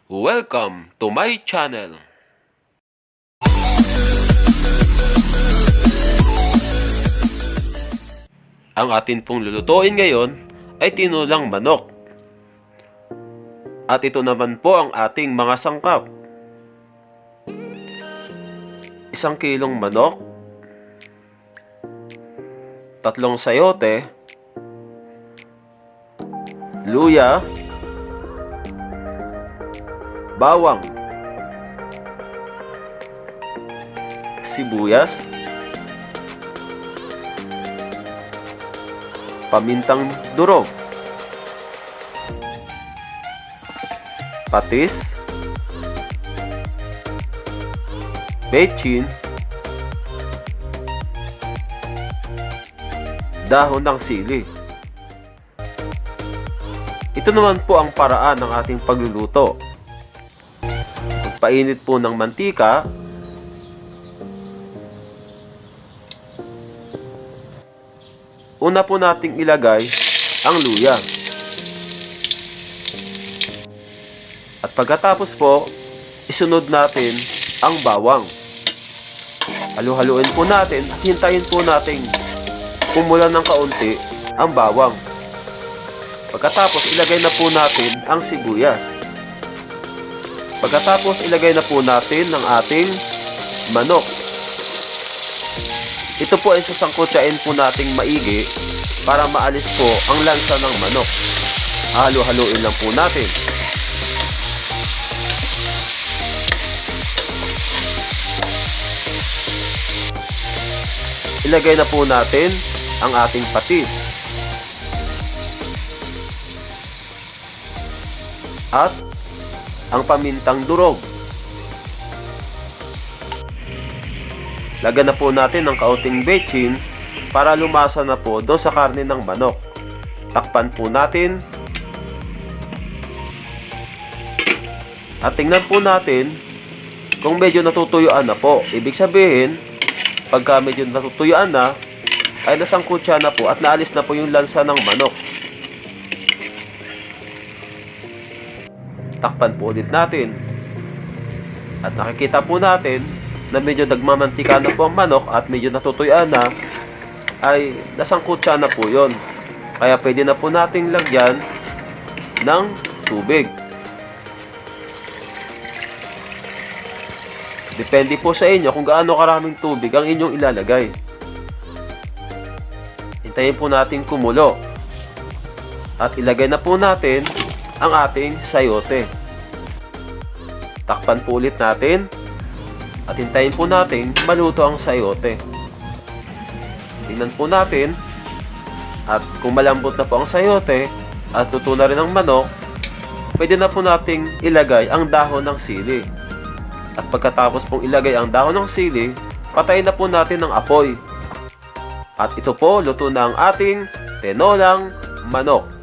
Welcome to my channel. Ang atin pong lulutuin ngayon ay tinulang manok. At ito naman po ang ating mga sangkap. 1 kilong manok, 3 sayote, luya, bawang, sibuyas, pamintang durog, patis, bechin, dahon ng sili. Ito naman po ang paraan ng ating pagluluto. Painit po ng mantika, una po nating ilagay ang luya. At pagkatapos po, isunod natin ang bawang. Halu-haluin po natin at hintayin po natin kumulo ng kaunti ang bawang. Pagkatapos ilagay na po natin ang sibuyas. Pagkatapos ilagay na po natin ang ating manok. Ito po ay sasangkutsain po nating maigi para maalis po ang lansa ng manok. Halo-haluin lang po natin. Ilagay na po natin ang ating patis. At ang pamintang durog. Lagyan na po natin ng kaunting bechin para lumasa na po doon sa karne ng manok. Takpan po natin. At tingnan po natin kung medyo natutuyuan na po. Ibig sabihin, pagka medyo natutuyuan na, ay nasangkutsa na po at naalis na po yung lansa ng manok. Takpan po ulit natin. At nakikita po natin na medyo nagmamantika na po ang manok at medyo natutuyuan na, ay nasangkutsa na po yon. Kaya pwede na po nating lagyan ng tubig. Depende po sa inyo kung gaano karaming tubig ang inyong ilalagay. Hintayin po natin kumulo. At ilagay na po natin ang ating sayote. Takpan po ulit natin at hintayin po natin maluto ang sayote. Tingnan po natin at kung malambot na po ang sayote at luto na rin ang manok, pwede na po nating ilagay ang dahon ng sili. At pagkatapos pong ilagay ang dahon ng sili, patayin na po natin ang apoy. At ito po, luto na ang ating tinolang manok.